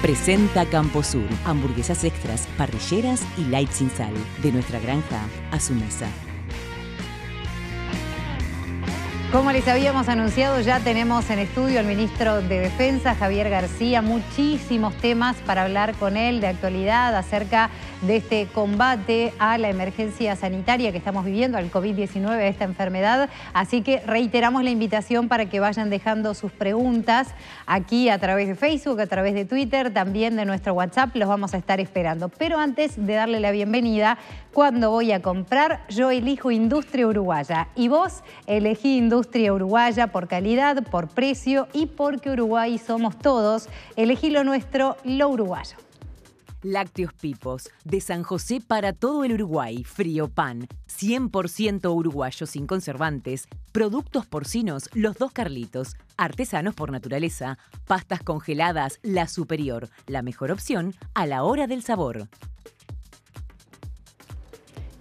Presenta Camposur, hamburguesas extras, parrilleras y light sin sal. De nuestra granja a su mesa. Como les habíamos anunciado, ya tenemos en estudio al ministro de Defensa, Javier García. Muchísimos temas para hablar con él de actualidad acerca de este combate a la emergencia sanitaria que estamos viviendo, al COVID-19, a esta enfermedad. Así que reiteramos la invitación para que vayan dejando sus preguntas aquí a través de Facebook, a través de Twitter, también de nuestro WhatsApp. Los vamos a estar esperando. Pero antes de darle la bienvenida, cuando voy a comprar, yo elijo Industria Uruguaya. Y vos elegí Industria Uruguaya por calidad, por precio y porque Uruguay somos todos. Elegí lo nuestro, lo uruguayo. Lácteos Pipos, de San José para todo el Uruguay. Frío pan, 100% uruguayo sin conservantes. Productos porcinos, los dos Carlitos. Artesanos por naturaleza. Pastas congeladas, La Superior. La mejor opción a la hora del sabor.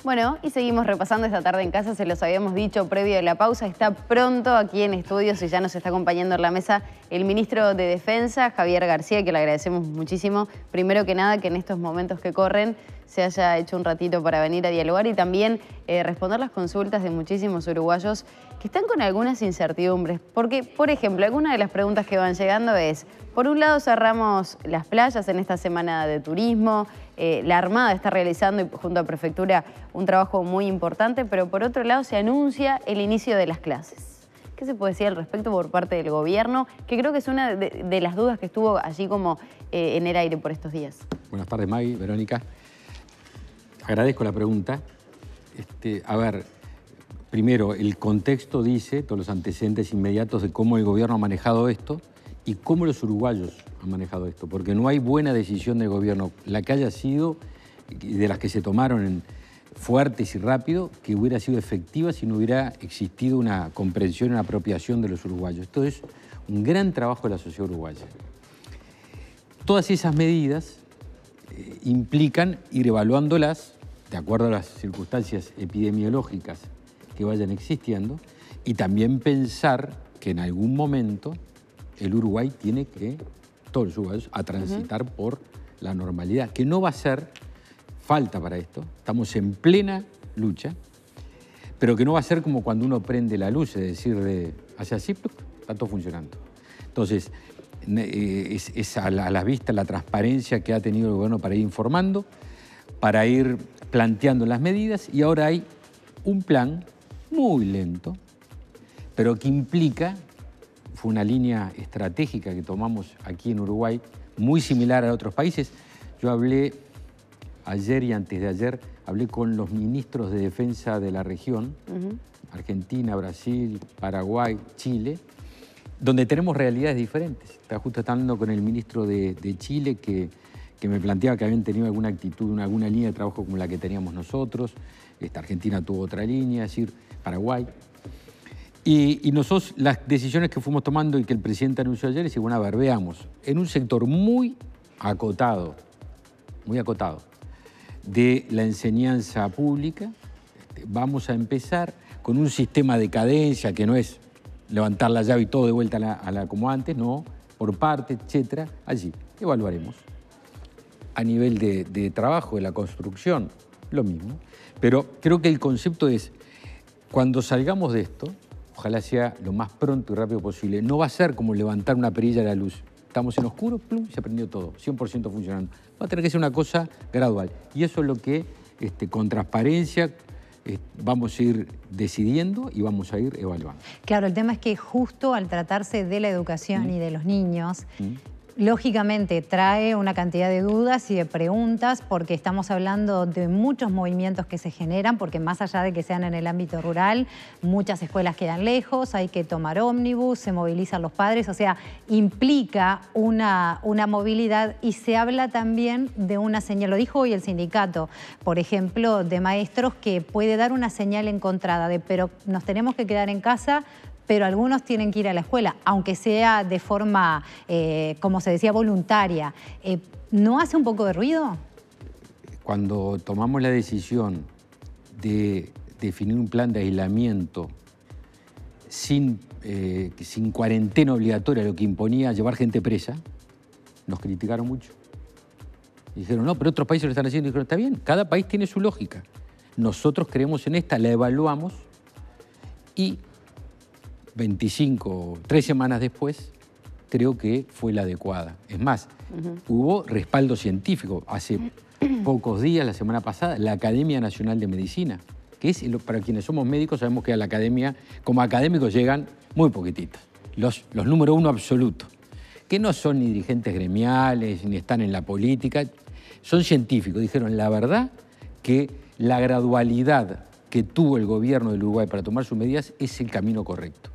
Bueno, y seguimos repasando esta tarde en casa, se los habíamos dicho previo a la pausa. Está pronto aquí en estudios y ya nos está acompañando en la mesa el ministro de Defensa, Javier García, que le agradecemos muchísimo. Primero que nada, que en estos momentos que corren se haya hecho un ratito para venir a dialogar y también responder las consultas de muchísimos uruguayos que están con algunas incertidumbres. Porque, por ejemplo, alguna de las preguntas que van llegando es, por un lado cerramos las playas en esta semana de turismo, la Armada está realizando junto a Prefectura un trabajo muy importante, pero por otro lado se anuncia el inicio de las clases. ¿Qué se puede decir al respecto por parte del gobierno? Que creo que es una de las dudas que estuvo allí como en el aire por estos días. Buenas tardes, Maggie, Verónica. Agradezco la pregunta. A ver, primero, el contexto dice, todos los antecedentes inmediatos de cómo el gobierno ha manejado esto y cómo los uruguayos han manejado esto, porque no hay buena decisión del gobierno, la que haya sido, de las que se tomaron fuertes y rápido, que hubiera sido efectiva si no hubiera existido una comprensión y una apropiación de los uruguayos. Esto es un gran trabajo de la sociedad uruguaya. Todas esas medidas implican ir evaluándolas de acuerdo a las circunstancias epidemiológicas que vayan existiendo y también pensar que en algún momento el Uruguay tiene que, todos los uruguayos, a transitar por la normalidad, que no va a ser falta para esto. Estamos en plena lucha, pero que no va a ser como cuando uno prende la luz, es decir, hace así, está todo funcionando. Entonces, es a la vista la transparencia que ha tenido el gobierno para ir informando, para ir planteando las medidas, y ahora hay un plan muy lento, pero que implica, fue una línea estratégica que tomamos aquí en Uruguay, muy similar a otros países. Yo hablé ayer y antes de ayer, hablé con los ministros de defensa de la región, Argentina, Brasil, Paraguay, Chile, donde tenemos realidades diferentes. Justo estaba hablando con el ministro de Chile que me planteaba que habían tenido alguna actitud, alguna línea de trabajo como la que teníamos nosotros. Argentina tuvo otra línea, es decir, Paraguay. Y nosotros las decisiones que fuimos tomando y que el presidente anunció ayer es, bueno, a ver, veamos, en un sector muy acotado de la enseñanza pública, vamos a empezar con un sistema de cadencia que no es levantar la llave y todo de vuelta a la como antes, no, por parte, etcétera. Allí evaluaremos. A nivel de trabajo, de la construcción, lo mismo. Pero creo que el concepto es, cuando salgamos de esto, ojalá sea lo más pronto y rápido posible, no va a ser como levantar una perilla de la luz. Estamos en oscuro, plum, se prendió todo, 100% funcionando. Va a tener que ser una cosa gradual. Y eso es lo que, con transparencia, vamos a ir decidiendo y vamos a ir evaluando. Claro, el tema es que justo al tratarse de la educación y de los niños, lógicamente trae una cantidad de dudas y de preguntas porque estamos hablando de muchos movimientos que se generan, porque más allá de que sean en el ámbito rural, muchas escuelas quedan lejos, hay que tomar ómnibus, se movilizan los padres, o sea, implica una movilidad y se habla también de una señal, lo dijo hoy el sindicato, por ejemplo, de maestros, que puede dar una señal encontrada de pero nos tenemos que quedar en casa, pero algunos tienen que ir a la escuela, aunque sea de forma, como se decía, voluntaria. ¿No hace un poco de ruido? Cuando tomamos la decisión de definir un plan de aislamiento sin cuarentena obligatoria, lo que imponía llevar gente presa, nos criticaron mucho. Y dijeron, no, pero otros países lo están haciendo. Y dijeron, está bien, cada país tiene su lógica. Nosotros creemos en esta, la evaluamos y 25, 3 semanas después, creo que fue la adecuada. Es más, hubo respaldo científico. Hace pocos días, la semana pasada, la Academia Nacional de Medicina, que es, para quienes somos médicos, sabemos que a la academia, como académicos, llegan muy poquititos. Los número 1 absolutos, que no son ni dirigentes gremiales, ni están en la política, son científicos. Dijeron, la verdad que la gradualidad que tuvo el gobierno del Uruguay para tomar sus medidas es el camino correcto.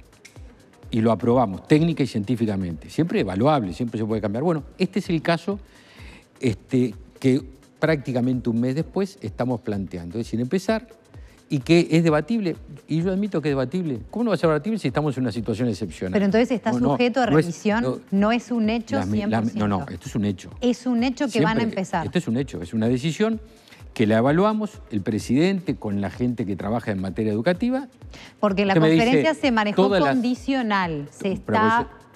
Y lo aprobamos técnica y científicamente. Siempre evaluable, siempre se puede cambiar. Bueno, este es el caso que prácticamente un mes después estamos planteando. Es decir, empezar y que es debatible. Y yo admito que es debatible. ¿Cómo no va a ser debatible si estamos en una situación excepcional? Pero entonces está sujeto a revisión, no es un hecho 100%. No, esto es un hecho. Es un hecho que van a empezar. Esto es un hecho, es una decisión que la evaluamos, el presidente con la gente que trabaja en materia educativa. Porque la conferencia se manejó condicional. Eso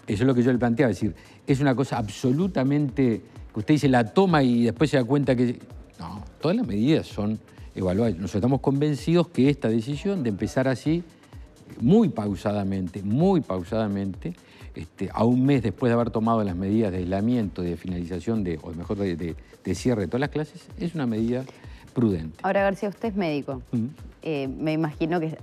es lo que yo le planteaba, es decir, es una cosa absolutamente que usted dice la toma y después se da cuenta que... No, todas las medidas son evaluadas. Nosotros estamos convencidos que esta decisión de empezar así, muy pausadamente, a un mes después de haber tomado las medidas de aislamiento, de finalización, o mejor de cierre de todas las clases, es una medida prudente. Ahora, García, usted es médico. Me imagino que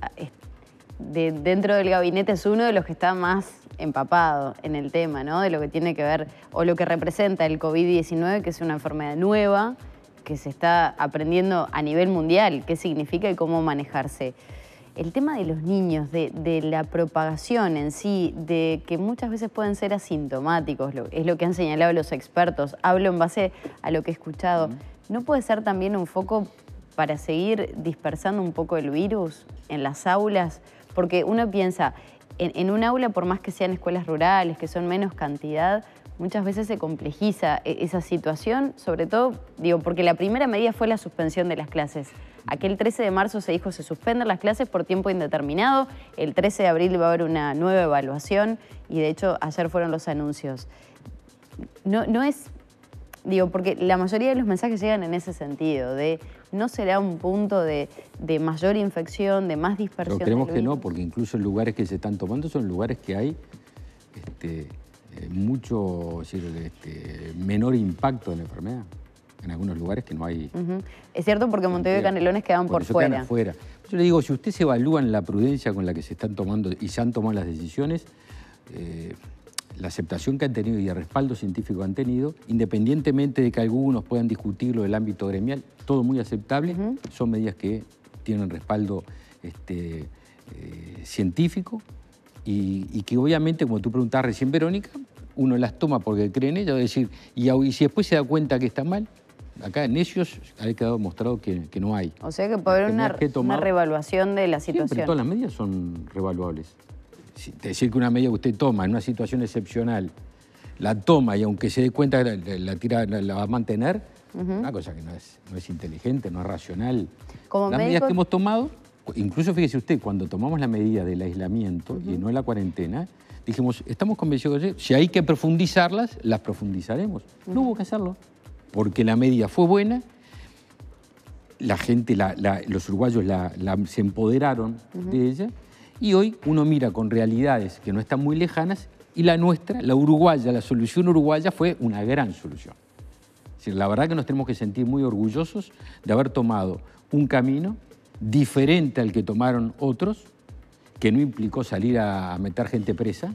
dentro del gabinete es uno de los que está más empapado en el tema, ¿no? De lo que tiene que ver, o lo que representa el COVID-19, que es una enfermedad nueva, que se está aprendiendo a nivel mundial, qué significa y cómo manejarse. El tema de los niños, de la propagación en sí, de que muchas veces pueden ser asintomáticos, es lo que han señalado los expertos, hablo en base a lo que he escuchado, ¿no puede ser también un foco para seguir dispersando un poco el virus en las aulas? Porque uno piensa, en un aula, por más que sean escuelas rurales, que son menos cantidad, muchas veces se complejiza esa situación, sobre todo, digo, porque la primera medida fue la suspensión de las clases. Aquel 13 de marzo se dijo se suspenden las clases por tiempo indeterminado, el 13 de abril va a haber una nueva evaluación y de hecho ayer fueron los anuncios. No es, digo, porque la mayoría de los mensajes llegan en ese sentido, de no será un punto de mayor infección, de más dispersión. Pero creemos que no, porque incluso en lugares que se están tomando son lugares que hay mucho, es decir, menor impacto de la enfermedad. En algunos lugares que no hay... Es cierto, porque Montevideo y Canelones quedan por fuera. Quedan afuera. Yo le digo, si usted se evalúa en la prudencia con la que se están tomando y se han tomado las decisiones, la aceptación que han tenido y el respaldo científico que han tenido, independientemente de que algunos puedan discutirlo del ámbito gremial, todo muy aceptable, son medidas que tienen respaldo científico y que obviamente, como tú preguntabas recién, Verónica, uno las toma porque cree en ellas, es decir, y si después se da cuenta que está mal, acá necios ha quedado mostrado que no hay. O sea que puede haber una reevaluación de la situación. Siempre todas las medidas son revaluables. Decir que una medida que usted toma en una situación excepcional, la toma y aunque se dé cuenta que la va a mantener, una cosa que no es inteligente, no es racional. Las medidas que hemos tomado, incluso fíjese usted, cuando tomamos la medida del aislamiento y no la cuarentena, dijimos, estamos convencidos que si hay que profundizarlas, las profundizaremos. No hubo que hacerlo, porque la medida fue buena, la gente, los uruguayos se empoderaron de ella, y hoy uno mira con realidades que no están muy lejanas, y la nuestra, la uruguaya, la solución uruguaya fue una gran solución. Es decir, la verdad que nos tenemos que sentir muy orgullosos de haber tomado un camino diferente al que tomaron otros, que no implicó salir a meter gente presa,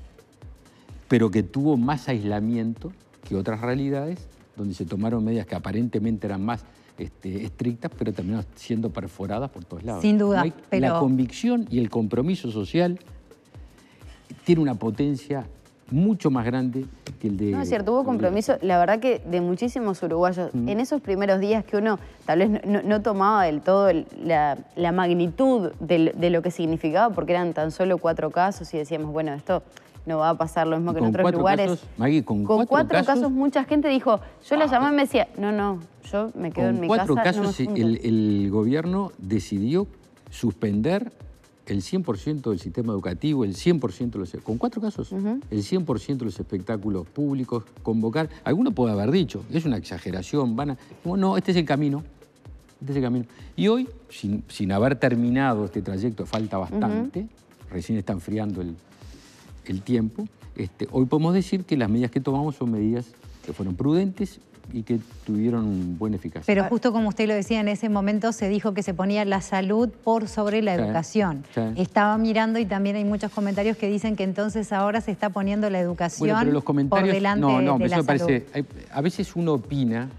pero que tuvo más aislamiento que otras realidades, donde se tomaron medidas que aparentemente eran más estrictas, pero terminaron siendo perforadas por todos lados. Sin duda, La convicción y el compromiso social tiene una potencia mucho más grande que el de... No, es cierto, hubo compromiso, la verdad que de muchísimos uruguayos. En esos primeros días que uno tal vez no tomaba del todo la magnitud de lo que significaba, porque eran tan solo 4 casos y decíamos, bueno, esto no va a pasar lo mismo que en otros lugares. Casos, Maggie, con 4 casos mucha gente dijo, yo la llamaba y me decía, no, yo me quedo en mi casa. Con 4 casos el gobierno decidió suspender el 100% del sistema educativo, el 100% de los... Con 4 casos, el 100% de los espectáculos públicos, convocar... Alguno puede haber dicho, es una exageración, no, este es el camino. Este es el camino. Y hoy, sin haber terminado este trayecto, falta bastante, recién está enfriando el tiempo, hoy podemos decir que las medidas que tomamos son medidas que fueron prudentes y que tuvieron buena eficacia. Pero justo como usted lo decía, en ese momento se dijo que se ponía la salud por sobre la educación. Estaba mirando y también hay muchos comentarios que dicen que entonces ahora se está poniendo la educación por delante de la salud. A veces uno opina,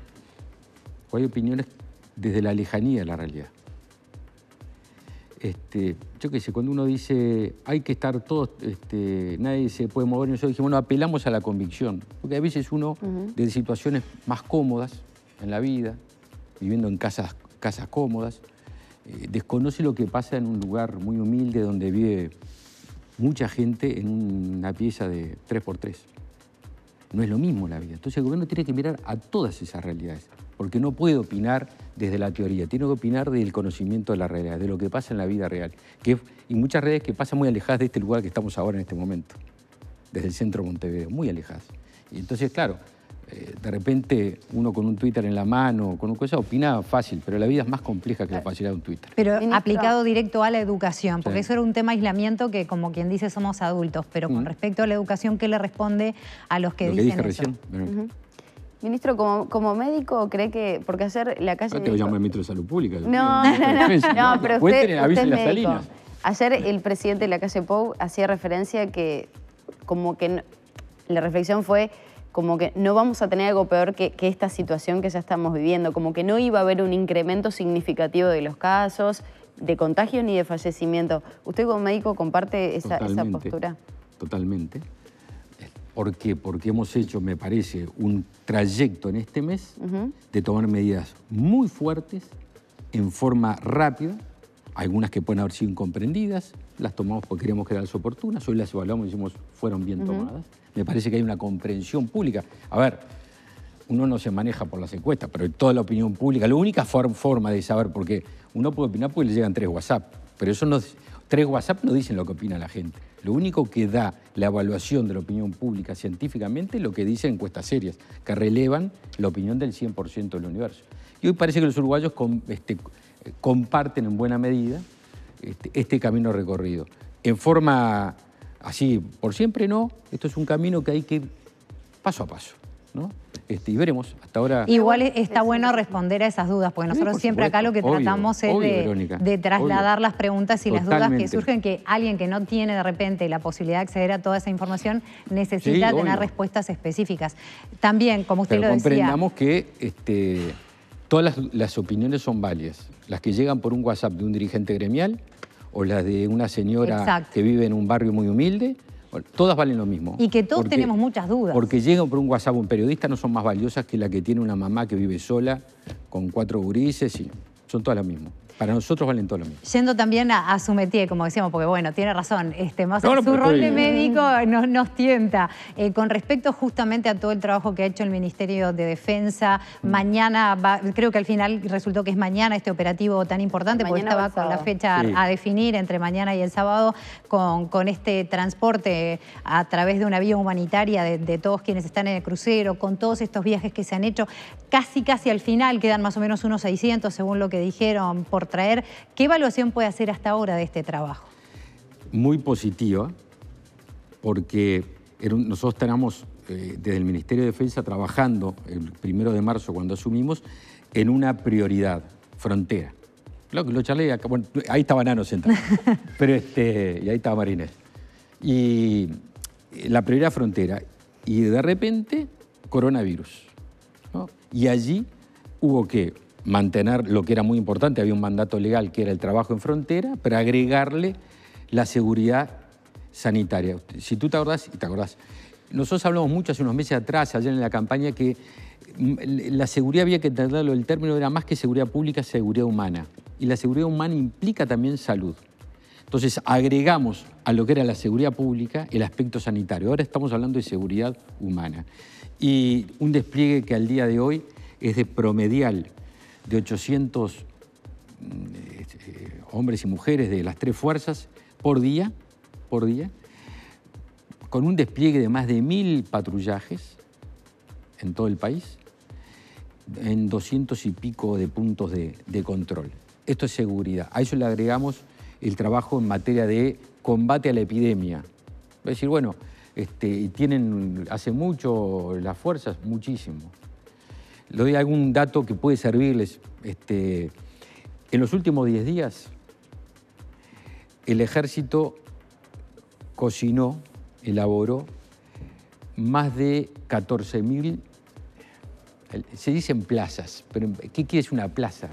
o hay opiniones desde la lejanía de la realidad. Yo qué sé, cuando uno dice hay que estar todos, nadie se puede mover, nosotros dijimos, bueno, apelamos a la convicción, porque a veces uno, de situaciones más cómodas en la vida, viviendo en casas cómodas, desconoce lo que pasa en un lugar muy humilde donde vive mucha gente en una pieza de 3x3. No es lo mismo la vida. Entonces el gobierno tiene que mirar a todas esas realidades, porque no puede opinar desde la teoría, tiene que opinar del conocimiento de la realidad, de lo que pasa en la vida real. Y muchas redes que pasan muy alejadas de este lugar que estamos ahora en este momento, desde el centro de Montevideo, muy alejadas. Y entonces, claro, de repente uno con un Twitter en la mano, con una cosa, opina fácil, pero la vida es más compleja que la facilidad de un Twitter. Pero aplicado directo a la educación, porque eso era un tema aislamiento que, como quien dice, somos adultos, pero con respecto a la educación, ¿qué le responde a los que dicen eso? Recién. Ministro, como médico, ¿cree que...? Porque ayer la calle... No te voy a llamar ministro de Salud Pública. No, pero usted es médico. Salinas. Ayer el presidente de la calle Pou hacía referencia que como que la reflexión fue como que no vamos a tener algo peor que esta situación que ya estamos viviendo, como que no iba a haber un incremento significativo de los casos, de contagio ni de fallecimiento. ¿Usted como médico comparte esa postura? Totalmente. ¿Por qué? Porque hemos hecho, me parece, un trayecto en este mes de tomar medidas muy fuertes, en forma rápida, algunas que pueden haber sido incomprendidas, las tomamos porque creíamos que eran las oportunas, hoy las evaluamos y decimos fueron bien tomadas. Me parece que hay una comprensión pública. A ver, uno no se maneja por las encuestas, pero toda la opinión pública, la única forma de saber, porque uno puede opinar porque le llegan 3 WhatsApp, pero eso no, 3 WhatsApp no dicen lo que opina la gente. Lo único que da la evaluación de la opinión pública científicamente es lo que dicen encuestas serias, que relevan la opinión del 100% del universo. Y hoy parece que los uruguayos comparten en buena medida este camino recorrido. En forma así, por siempre no, esto es un camino que hay que ir paso a paso, ¿no? Y veremos, hasta ahora... Igual está bueno responder a esas dudas, porque nosotros siempre acá lo que tratamos es de trasladar las preguntas y las dudas que surgen, que alguien que no tiene de repente la posibilidad de acceder a toda esa información necesita tener respuestas específicas. También, como usted lo decía... comprendamos que todas las opiniones son válidas, las que llegan por un WhatsApp de un dirigente gremial o las de una señora que vive en un barrio muy humilde, todas valen lo mismo. Y que todos tenemos muchas dudas. Porque llegan por un WhatsApp un periodista, no son más valiosas que la que tiene una mamá que vive sola, con 4 gurises, y son todas las mismas. Para nosotros valen todo lo mismo. Yendo también a su métier, como decíamos, porque bueno, tiene razón, más su rol de médico nos tienta. Con respecto justamente a todo el trabajo que ha hecho el Ministerio de Defensa, mañana, creo que al final resultó que es mañana este operativo tan importante, porque estaba con la fecha a definir entre mañana y el sábado, con este transporte a través de una vía humanitaria de todos quienes están en el crucero, con todos estos viajes que se han hecho, casi al final, quedan más o menos unos 600 según lo que dijeron por traer. ¿Qué evaluación puede hacer hasta ahora de este trabajo? Muy positiva, porque nosotros tenemos desde el Ministerio de Defensa trabajando el 1 de marzo cuando asumimos en una prioridad, frontera. Lo charlé acá, bueno, ahí estaba Nano sentado, pero y ahí estaba Marinés. Y la prioridad frontera, y de repente coronavirus, ¿no? Y allí hubo que mantener lo que era muy importante, había un mandato legal que era el trabajo en frontera, pero agregarle la seguridad sanitaria. Si tú te acordás, nosotros hablamos mucho hace unos meses atrás, allá en la campaña, que la seguridad había que entenderlo, el término era más que seguridad pública, seguridad humana. Y la seguridad humana implica también salud. Entonces agregamos a lo que era la seguridad pública el aspecto sanitario. Ahora estamos hablando de seguridad humana. Y un despliegue que al día de hoy es de promedial de 800 hombres y mujeres de las 3 fuerzas por día, con un despliegue de más de 1000 patrullajes en todo el país, en 200 y pico de puntos de control. Esto es seguridad. A eso le agregamos el trabajo en materia de combate a la epidemia. Es decir, bueno, tienen hace mucho las fuerzas, muchísimo. Le doy algún dato que puede servirles. En los últimos 10 días, el Ejército cocinó, elaboró más de 14.000, se dicen plazas, pero ¿qué quiere decir una plaza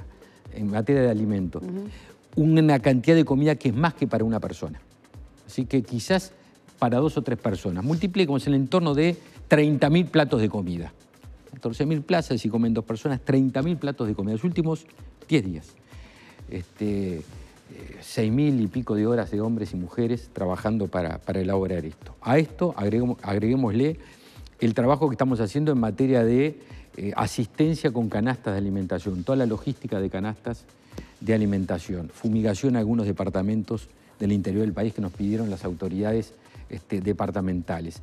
en materia de alimentos? Una cantidad de comida que es más que para una persona. Así que quizás para 2 o 3 personas. Multipliquemos en el entorno de 30.000 platos de comida. 14.000 plazas, si comen 2 personas, 30.000 platos de comida. Los últimos 10 días. 6.000 y pico de horas de hombres y mujeres trabajando para elaborar esto. A esto agreguémosle el trabajo que estamos haciendo en materia de asistencia con canastas de alimentación, toda la logística de canastas de alimentación, fumigación a algunos departamentos del interior del país que nos pidieron las autoridades departamentales.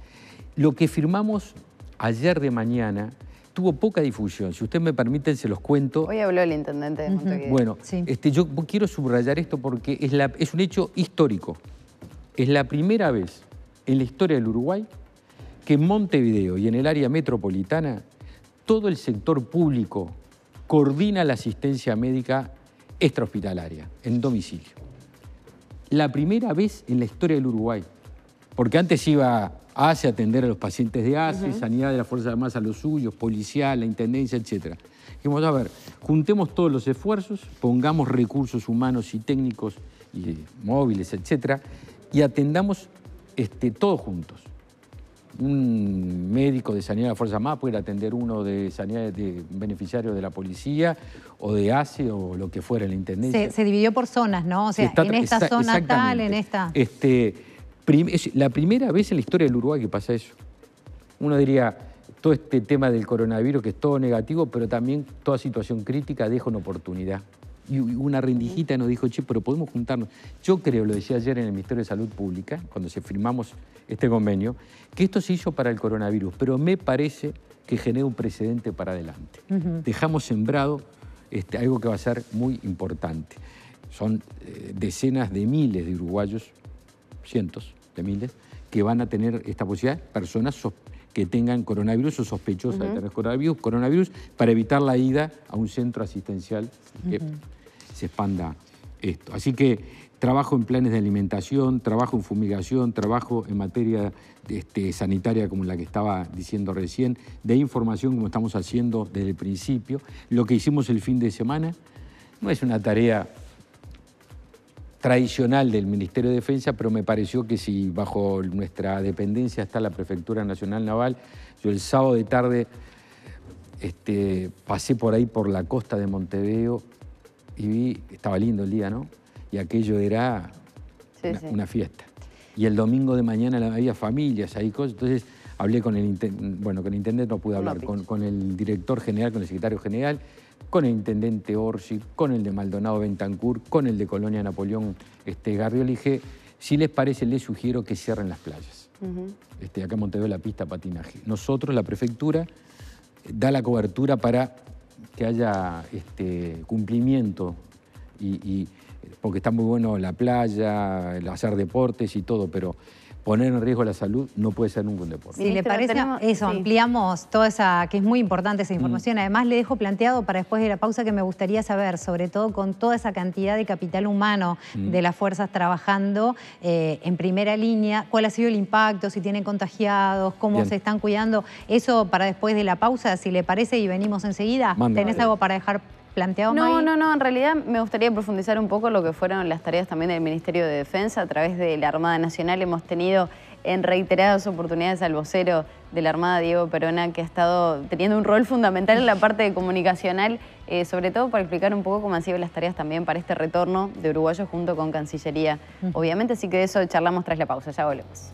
Lo que firmamos ayer de mañana tuvo poca difusión. Si ustedes me permiten, se los cuento. Hoy habló el intendente de Montevideo. Bueno, sí. Yo quiero subrayar esto porque es un hecho histórico. Es la primera vez en la historia del Uruguay que en Montevideo y en el área metropolitana todo el sector público coordina la asistencia médica extrahospitalaria, en domicilio. La primera vez en la historia del Uruguay. Porque antes iba ACE a atender a los pacientes de ACE, Sanidad de las Fuerzas Armadas a los suyos, Policial, la Intendencia, etc. Dijimos, a ver, juntemos todos los esfuerzos, pongamos recursos humanos y técnicos, y móviles, etc. y atendamos todos juntos. Un médico de Sanidad de las Fuerzas Armadas puede atender uno de Sanidad de beneficiarios de la Policía o de ACE o lo que fuera, la Intendencia. Se dividió por zonas, ¿no? O sea, en esta zona tal, en esta... Es la primera vez en la historia del Uruguay que pasa eso. Uno diría, todo este tema del coronavirus, que es todo negativo, pero también toda situación crítica deja una oportunidad. Y una rendijita nos dijo, che, pero podemos juntarnos. Yo creo, lo decía ayer en el Ministerio de Salud Pública, cuando firmamos este convenio, que esto se hizo para el coronavirus, pero me parece que genera un precedente para adelante. Dejamos sembrado algo que va a ser muy importante. Son decenas de miles de uruguayos, cientos de miles, que van a tener esta posibilidad, personas que tengan coronavirus o sospechosas de tener coronavirus, para evitar la ida a un centro asistencial que se expanda esto. Así que trabajo en planes de alimentación, trabajo en fumigación, trabajo en materia sanitaria como la que estaba diciendo recién, de información como estamos haciendo desde el principio. Lo que hicimos el fin de semana no es una tarea tradicional del Ministerio de Defensa, pero me pareció que si bajo nuestra dependencia está la Prefectura Nacional Naval, yo el sábado de tarde pasé por ahí por la costa de Montevideo y vi, estaba lindo el día, ¿no? Y aquello era una fiesta. Y el domingo de mañana había familias, ahí cosas, entonces hablé con el intendente, bueno, con el intendente no pude hablar, con el director general, con el secretario general, con el intendente Orsi, con el de Maldonado Bentancur, con el de Colonia Napoleón Garriol. Y dije, si les parece, les sugiero que cierren las playas. Acá en Montevideo la pista patinaje. Nosotros, la prefectura, da la cobertura para que haya cumplimiento, porque está muy bueno la playa, el hacer deportes y todo, pero poner en riesgo la salud no puede ser nunca un deporte. Si le parece, ampliamos toda esa, que es muy importante esa información. Además, le dejo planteado para después de la pausa que me gustaría saber, sobre todo con toda esa cantidad de capital humano de las fuerzas trabajando en primera línea, cuál ha sido el impacto, si tienen contagiados, cómo se están cuidando. Eso para después de la pausa, si le parece, y venimos enseguida. ¿Tenés algo para dejar planteado, May? No, en realidad me gustaría profundizar un poco lo que fueron las tareas también del Ministerio de Defensa. A través de la Armada Nacional hemos tenido en reiteradas oportunidades al vocero de la Armada, Diego Perona, que ha estado teniendo un rol fundamental en la parte comunicacional, sobre todo para explicar un poco cómo han sido las tareas también para este retorno de uruguayos junto con Cancillería. Obviamente, así que de eso charlamos tras la pausa. Ya volvemos.